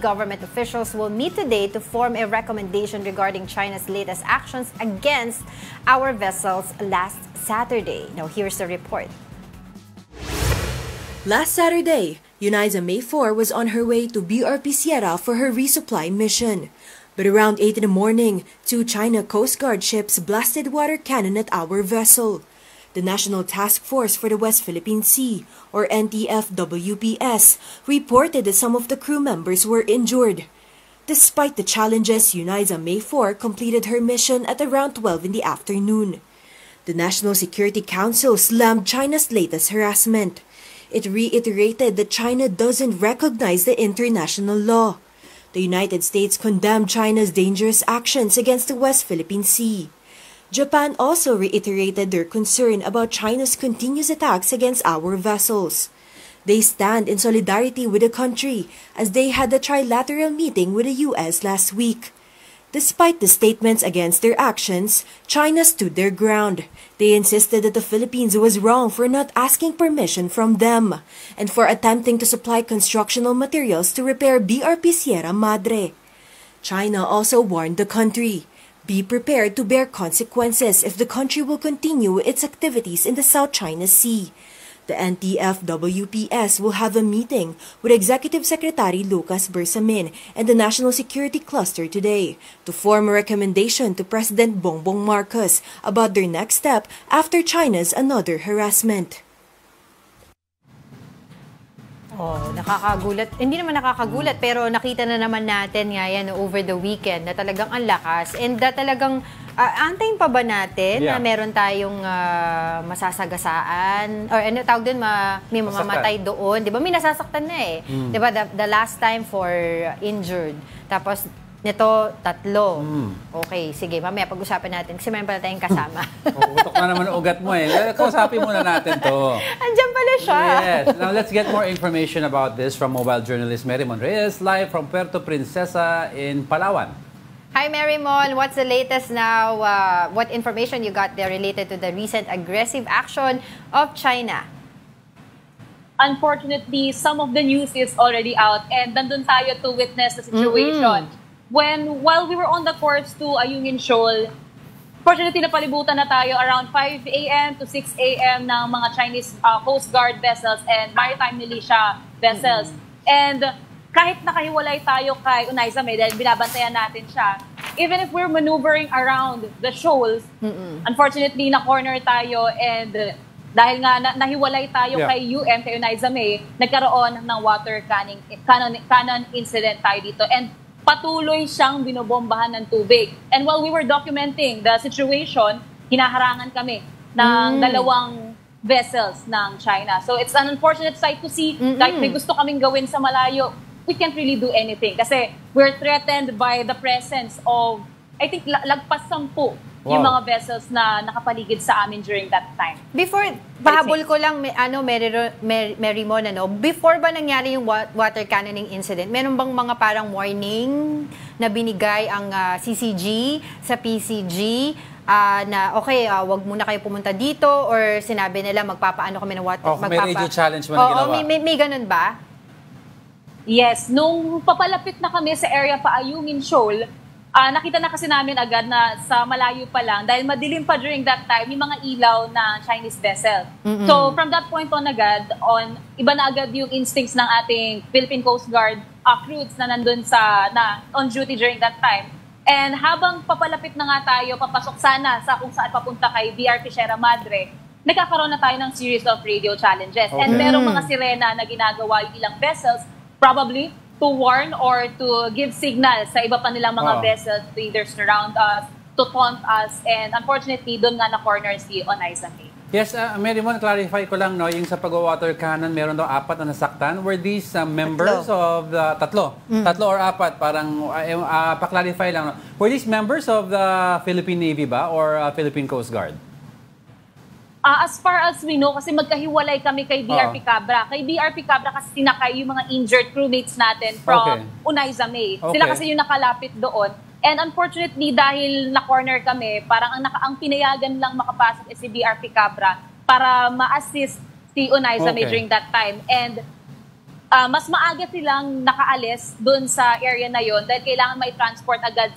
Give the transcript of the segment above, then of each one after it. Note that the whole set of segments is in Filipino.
Government officials will meet today to form a recommendation regarding China's latest actions against our vessels last Saturday. Now, here's the report. Last Saturday, Eunice May 4 was on her way to BRP Sierra for her resupply mission. But around 8 in the morning, 2 China Coast Guard ships blasted water cannon at our vessel. The National Task Force for the West Philippine Sea, or NTF-WPS, reported that some of the crew members were injured. Despite the challenges, Eunice May 4 completed her mission at around 12 in the afternoon. The National Security Council slammed China's latest harassment. It reiterated that China doesn't recognize the international law. The United States condemned China's dangerous actions against the West Philippine Sea. Japan also reiterated their concern about China's continuous attacks against our vessels. They stand in solidarity with the country as they had a trilateral meeting with the U.S. last week. Despite the statements against their actions, China stood their ground. They insisted that the Philippines was wrong for not asking permission from them and for attempting to supply constructional materials to repair BRP Sierra Madre. China also warned the country, be prepared to bear consequences if the country will continue its activities in the South China Sea. The NTF-WPS will have a meeting with Executive Secretary Lucas Bersamin and the National Security Cluster today to form a recommendation to President Bongbong Marcos about their next step after China's another harassment. Oh, nakakagulat. Hindi naman nakakagulat, pero nakita na naman natin nga yan over the weekend na talagang ang lakas. And talagang antayin pa ba natin na meron tayong masasagasaan? Or ano tawag din, may mamamatay doon? Di ba? May nasasaktan na eh. Di ba? The last time for injured. Tapos, nito, 3. Okay, sige. Mamaya pag-usapan natin kasi meron pala tayong kasama. Utok na naman ang ugat mo eh. Kausapin muna natin to. Andiyan pala siya. Yes. Now, let's get more information about this from mobile journalist Mary Mon Reyes, live from Puerto Princesa in Palawan. Hi, Mary Mon. What's the latest now? What information you got there related to the recent aggressive action of China? Unfortunately, some of the news is already out and nandun tayo to witness the situation. While we were on the course to Ayungin Shoal, fortunately napalibutan na tayo around 5 a.m. to 6 a.m. ng mga Chinese Coast Guard vessels and maritime militia vessels. And kahit nakahiwalay tayo kay Eunice May dahil binabantayan natin siya, even if we're maneuvering around the shoals, unfortunately na-corner tayo and dahil nga nahiwalay tayo kay Eunice May, nagkaroon ng water cannon incident tayo dito. And patuloy siyang binobombahan ng tubig. And while we were documenting the situation, hinaharangan kami ng 2 vessels ng China. So it's an unfortunate sight to see. Kahit may gusto kaming gawin sa malayo, we can't really do anything. Kasi we're threatened by the presence of, I think, lagpas 10 yung mga vessels na nakapaligid sa amin during that time. Before, pahabol ko lang, Mary Mon, before ba nangyari yung water cannoning incident, meron bang mga parang warning na binigay ang CCG sa PCG na okay, wag muna kayo pumunta dito or sinabi nila magpapaano kami ng water? May radio challenge mo na ginawa? May ganun ba? Yes. Nung papalapit na kami sa area pa Ayungin Shoal, nakita na kasi namin agad na sa malayo pa lang, dahil madilim pa during that time, yung mga ilaw na Chinese vessel. So from that point on agad, iba na agad yung instincts ng ating Philippine Coast Guard crews na nandun on duty during that time. And habang papalapit na nga tayo, papasok sana sa kung saan papunta kay BRP Sierra Madre, nagkakaroon na tayo ng series of radio challenges. And merong mga sirena na ginagawa yung ilang vessels, probably to warn or to give signal sa iba pa nilang mga vessels to either surround us, to taunt us, and unfortunately, doon nga na-corner si Eunice May. Yes, Mary Mon, clarify ko lang, yung sa pag-water cannon, meron daw 4 na nasaktan. Were these members of the... Tatlo or 4, parang pa-clarify lang. Were these members of the Philippine Navy ba or Philippine Coast Guard? As far as we know, kasi magkahiwalay kami kay BRP Cabra. Kay BRP Cabra kasi sinakay yung mga injured crewmates natin from Eunice May. Sila kasi yung nakalapit doon. And unfortunately, dahil na-corner kami, parang ang pinayagan lang makapasok si BRP Cabra para ma-assist si Eunice May during that time. And mas maaga silang nakaalis doon sa area na yon dahil kailangan may transport agad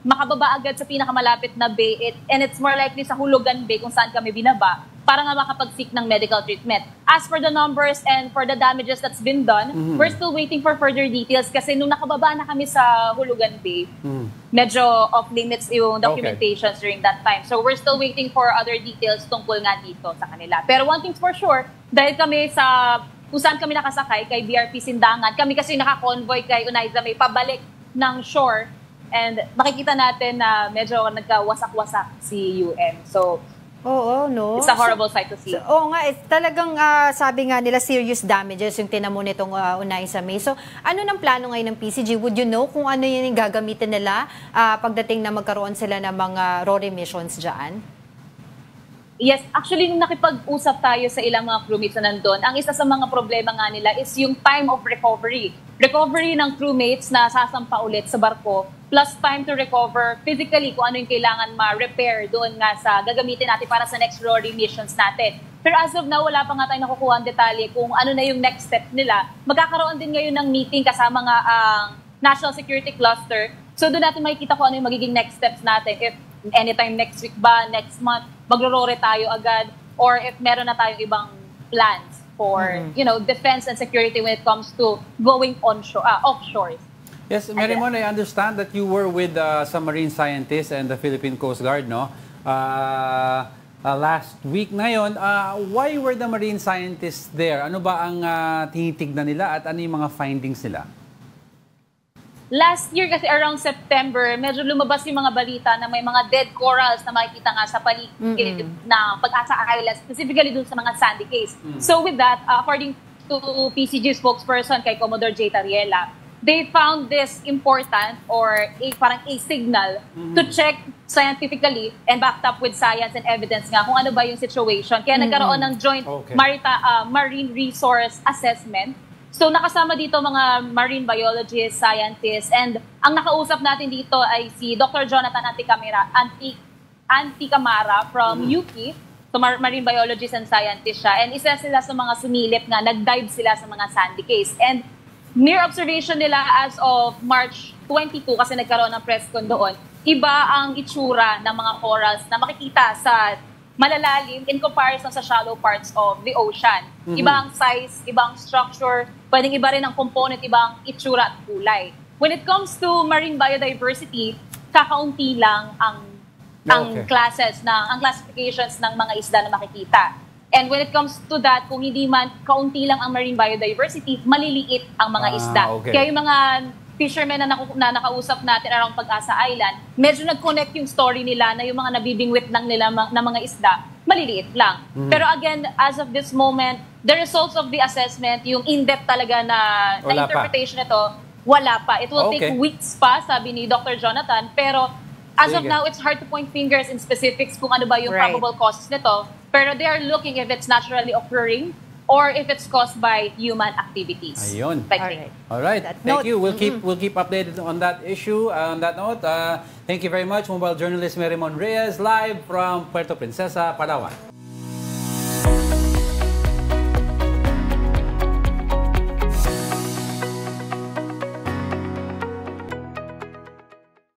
makababa agad sa pinakamalapit na bay. And it's more likely sa Hulugan Bay kung saan kami binaba para nga makapag-seek ng medical treatment. As for the numbers and for the damages that's been done, we're still waiting for further details kasi nung nakababa na kami sa Hulugan Bay, medyo off-limits yung documentations during that time. So we're still waiting for other details tungkol nga dito sa kanila. Pero one thing's for sure, dahil kami kung saan kami nakasakay, kay BRP Sindangan, kami kasi naka-convoy kay Unaiza May pabalik ng shore and makikita natin na medyo nagkawasak-wasak si UM. So, Oo, no? it's a horrible sight to see. Oo nga, talagang sabi nga nila serious damages yung tinamo nitong Unaiza May. So, ano ng plano ngayon ng PCG? Would you know kung ano yun yung gagamitin nila pagdating na magkaroon sila ng mga RORE missions dyan? Yes, actually, nung nakipag-usap tayo sa ilang mga crewmates na nandun, ang isa sa mga problema nga nila is yung time of recovery. Recovery ng crewmates na sasampa ulit sa barko, plus time to recover physically kung ano yung kailangan ma-repair doon nga sa gagamitin natin para sa next RORE missions natin. Pero as of now, wala pa nga tayong nakukuha ang detalye kung ano na yung next step nila. Magkakaroon din ngayon ng meeting kasama nga ang National Security Cluster. So doon natin makikita kung ano yung magiging next steps natin. If anytime next week ba, next month, magro-RORE tayo agad, or if meron na tayong ibang plans for, defense and security when it comes to going offshore. Yes, Marymon, I understand that you were with some marine scientists and the Philippine Coast Guard, no? Last week ngayon, why were the marine scientists there? Ano ba ang tinitignan nila at ano yung mga findings nila? Last year kasi around September, medyo lumabas yung mga balita na may mga dead corals na makikita nga sa paligid ng Pag-asa Island, specifically dun sa mga sandy case. So with that, according to PCG spokesperson kay Commodore J. Tariela, they found this important or parang a signal to check scientifically and backed up with science and evidence nga kung ano ba yung situation. Kaya nagkaroon ng joint marine resource assessment. So nakasama dito mga marine biologists, scientists, and ang nakausap natin dito ay si Dr. Jonathan Anticamara from UP. So marine biologist and scientist siya. And isa sila sa mga sumilip nga, nag-dive sila sa mga sandy case. And near observation nila as of March 22, kasi nagkaroon ng press con doon, iba ang itsura ng mga corals na makikita sa malalalim in comparison sa shallow parts of the ocean. Iba ang size, iba ang structure, pwedeng iba rin ang component, iba ang itsura at kulay. When it comes to marine biodiversity, kakaunti lang ang classes, ang classifications ng mga isda na makikita. And when it comes to that, kung hindi man kaunti lang ang marine biodiversity, maliliit ang mga isda. Kaya yung mga fishermen na nakausap natin around Pag-asa Island, medyo nag-connect yung story nila na yung mga nabibingwit lang nila na mga isda, maliliit lang. Pero again, as of this moment, the results of the assessment, yung in-depth talaga na interpretation nito, wala pa. It will take weeks pa, sabi ni Dr. Jonathan, pero as of now, it's hard to point fingers in specifics kung ano ba yung probable causes nito. Pero they are looking if it's naturally occurring or if it's caused by human activities. Ayun. All right. Thank you. We'll keep updated on that issue. On that note, thank you very much, mobile journalist Marymon Reyes, live from Puerto Princesa, Palawan.